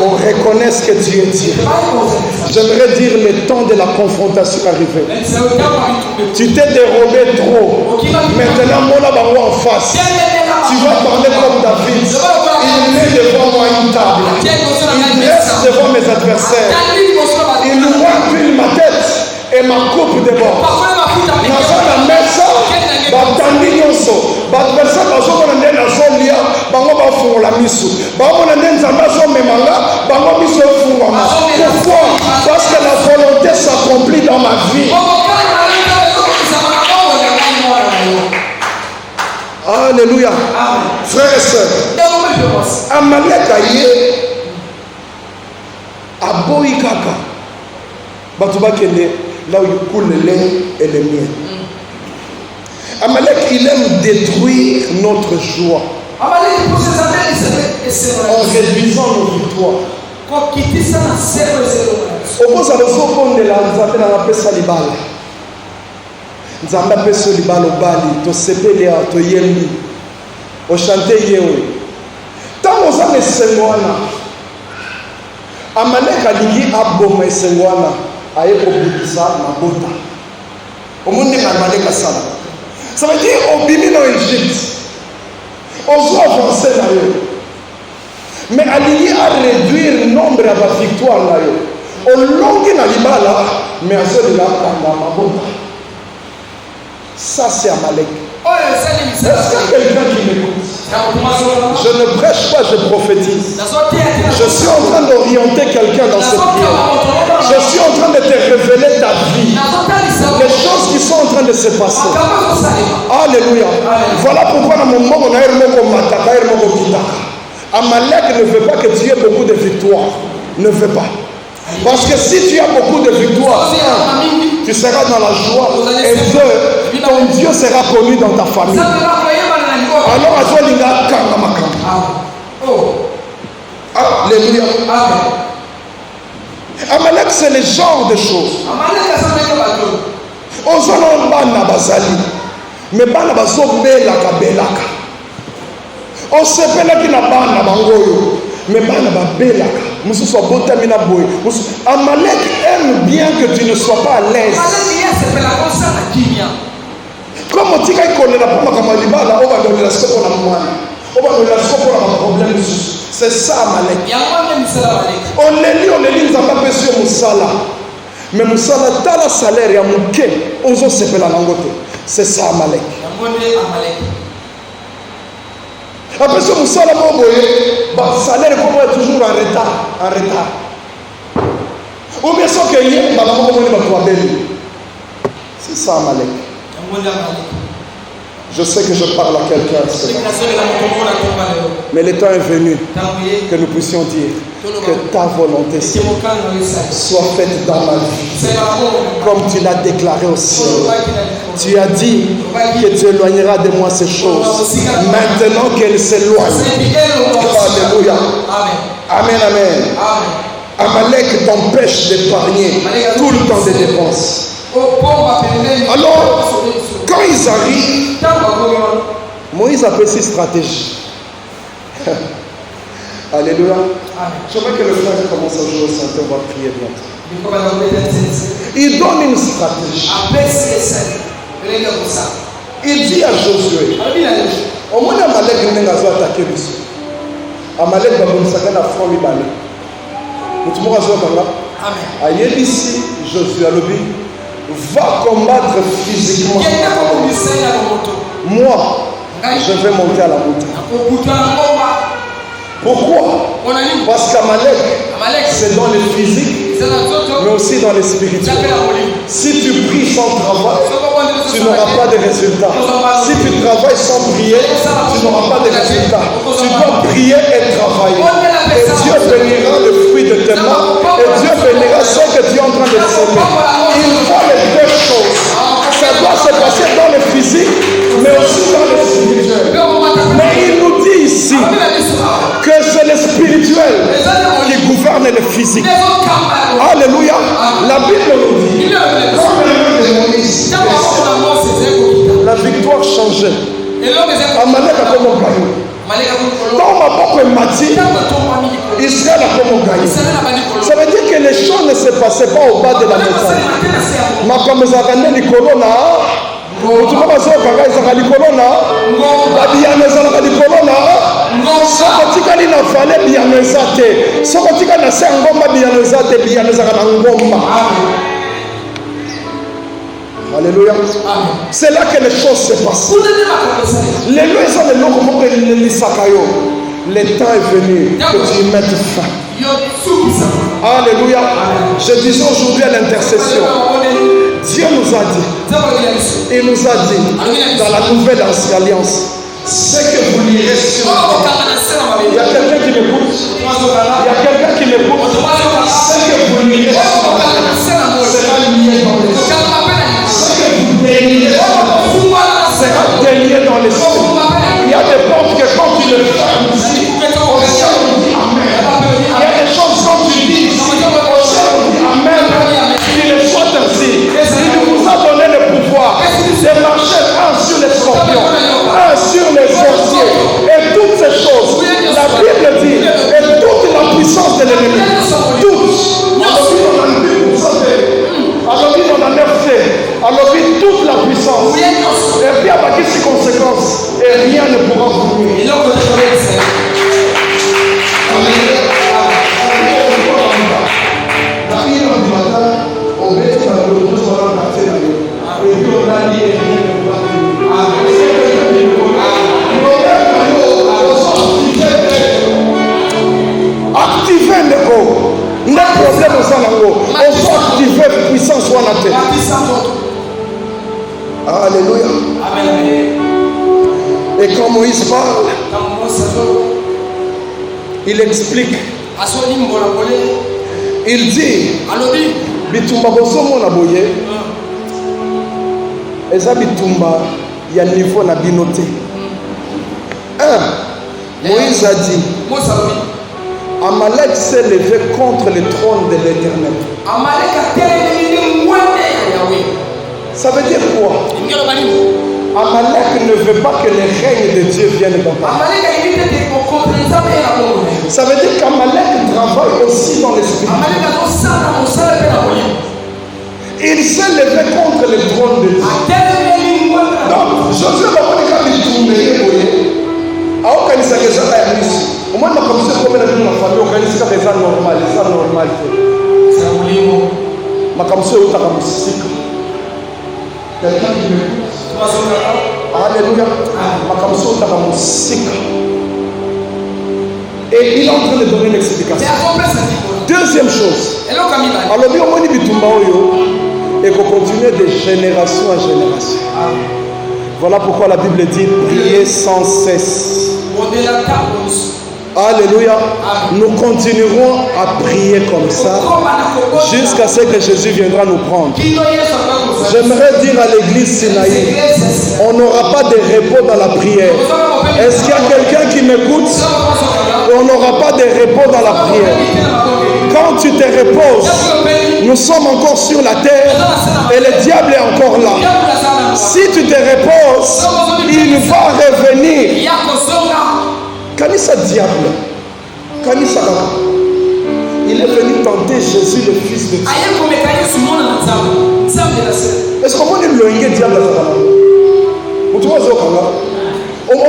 On reconnaisse que Dieu est Dieu. J'aimerais dire le temps de la confrontation arrivé. Tu t'es dérobé trop. Maintenant, mon en face. Tu vas parler comme David. Il met devant moi une table. Il dresse devant mes adversaires. Il remplit ma tête et ma coupe de bord. Dans la maison, batandi nyonso, l'adversaire bazomona nde nazolia, bango bafungola miso. Bamona nde Nzambe azomemanga, bango miso efungwama. Pourquoi? Parce que la volonté s'accomplit dans ma vie. Alléluia. Frères et sœurs, Amalek aye aboyi kaka bato bakende là où il coule le lait et le miel. Amalek, il aime détruire notre joie en réduisant nos victoires. Okoza lozokonde la Nzambe na pesa libala. Nzambe pesa libala obali to sepelea to yembi. O chanter yewe. Tant oza mesengwana. Amalek alingi aboma esengwana aye kobudisa na bota. Omundi Amalek asala. Ça veut dire au bimi en Égypte. On soit avancé là. Mais aligné à réduire le nombre de victoires là. Au long de la libala, mais azolinga kanga mabota. Ça c'est Amalek. Est-ce qu'il y a quelqu'un qui m'écoute? Je ne prêche pas, je prophétise. Je suis en train d'orienter quelqu'un dans cette prière. Je suis en train de te révéler ta vie. Les choses qui sont en train de se passer. Alléluia. Voilà pourquoi dans mon moment, on a Amalek ne veut pas que tu aies beaucoup de victoires. Ne veut pas. Parce que si tu as beaucoup de victoires, tu seras dans la joie. Et deux, ton Dieu sera connu dans ta famille. Alors, alléluia. Amalek, c'est le genre de choses. Ozana bana bazali. Mais bana bazo belaka belaka. Osepelaki na bana bangoyo. Mais bana ba belaka. Mususu abotami na boy. Amalek aime bien que tu ne sois pas à l'aise. Comme tu as connu la pomme comme Alibala, on va donner la scope pour la moine. On va donner la scope pour la problème. C'est ça Amalek. On les lit, nous avons pas sur Moussala. Mais Moussala, t'as la salaire et à Mouké, on se fait la langue. C'est ça Amalek. Après ce Moussala, le salaire est toujours en retard. Ou bien ça que hier, c'est ça Amalek. Je sais que je parle à quelqu'un. Mais le temps est venu que nous puissions dire que ta volonté soit faite dans ma vie. Comme tu l'as déclaré au ciel. Tu as dit que tu éloigneras de moi ces choses. Maintenant qu'elles s'éloignent. Alléluia. Amen, amen. Amalek t'empêche d'épargner tout le temps des dépenses. Alors, quand ils arrivent, Moïse a fait ses stratégies. Alléluia. J'aimerais que le frère commence à jouer au centre, on va prier bientôt. Il donne une stratégie. Il dit à Josué, au moins Amalek n'a pas attaqué Bissou. Amalek va vous saquer la foi libale. Vous me rappelez là? Ici, Josué a lobby. Va combattre physiquement. Moi, je vais monter à la montagne. Pourquoi? Parce qu'Amalek, c'est dans le physique, mais aussi dans le spirituel. Si tu pries sans travail, tu n'auras pas de résultats. Si tu travailles sans prier, tu n'auras pas de résultats. Tu dois prier et travailler. Et Dieu bénira le fruit de tes mains. Et Dieu bénira ce que tu es en train de semer. Il faut les deux choses. Ça doit se passer dans le physique, mais aussi dans le spirituel. Mais il nous dit ici que c'est le spirituel qui gouverne le physique. Alléluia. La Bible nous dit la victoire changeait. Amalek a comme gagné. Dans ma propre matière, Israël a comme gagné. Ça veut dire que les choses ne se passaient pas au bas de la montagne. Ma comme Zakane Nicolona, tu vas passer au Kaga Zakane Nicolona, Babiana Zakane Nicolona, Sokotikali n'a fallu bien les athées. Sokotikali n'a pas ngomba bien les athées, bien les ngomba. Alléluia. C'est là que les choses se passent. Les lois sont les noms comme les Sakayo. Le temps est venu que tu y mettes fin. Alléluia. Je disais aujourd'hui à l'intercession, Dieu nous a dit, il nous a dit dans la nouvelle alliance, ce que vous lirez sur il y a quelqu'un qui m'écoute. Il y a quelqu'un qui m'écoute. Ce que vous lirez sur sera lié dans les cieux. Ce que vous déliez sera délié dans les cieux. Il y a des portes que quand tu le fermes ici, au ciel on dit Amen. Il y a des choses quand tu dis ici, au ciel on dit Amen. Qu'il le soit ainsi. Il nous a donné le pouvoir de marcher un sur les scorpions, un sur les sorciers, et toutes ces choses. La Bible dit, et toute la puissance de l'ennemi, toutes. puissance ou en terre. Alléluia. Et quand Moïse parle, il explique. Il dit, bitumba bosomo na boye, eza bitumba ya niveau na binote. Moïse a dit, Amalek s'est levé contre le trône de l'Éternel. Ça veut dire quoi? Amalek ne veut pas que le règne de Dieu vienne dans ta vie. Ça veut dire qu'Amalek travaille aussi dans l'esprit. Il s'est levé contre le trône de Dieu. Donc, Josué va pas dire qu'il tourne. Alors, quand il s'est levé, au moins, comme ça, comme il a dit dans la famille, on organise ça normal, ça normal. Mais comme ça, on a comme cycle. Quelqu'un qui m'écoute. Alléluia. Mais comme ça, on a comme cycle. Et il est en train de donner une explication. Deuxième chose. Alors, bien, on dit et qu'on continue de génération en génération. Voilà pourquoi la Bible dit prier sans cesse. Alléluia. Nous continuerons à prier comme ça jusqu'à ce que Jésus viendra nous prendre. J'aimerais dire à l'église Sinaï, on n'aura pas de repos dans la prière. Est-ce qu'il y a quelqu'un qui m'écoute? On n'aura pas de repos dans la prière. Quand tu te reposes, nous sommes encore sur la terre et le diable est encore là. Si tu te reposes, il va revenir. Kanisa diable, Kanisa, il est venu tenter Jésus, le fils de Dieu. Est-ce qu'on peut dire le diable? On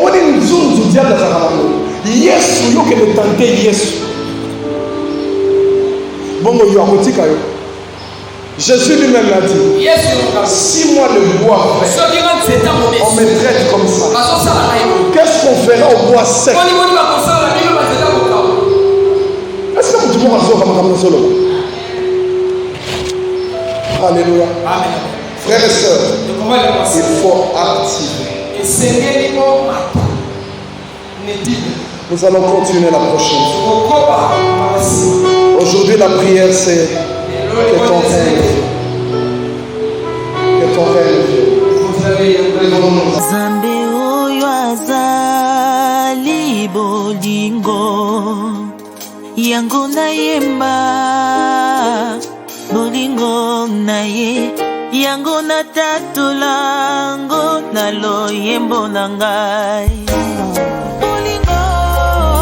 va dire une zone du diable. Yes, il y a que tenter yes. Bon, Jésus lui-même l'a dit. Si moi le bois on me traite comme ça, qu'est-ce qu'on fera au bois sec? Est-ce que tu m'as dit solo? Alléluia. Frères et sœurs, il faut activer. Nous allons continuer la prochaine fois. Aujourd'hui, la prière, c'est que ton règne. Que ton règne. Zambe oyo azali bolingo yango nayemba bolingo naye yango natatulango na loyembo na ngai.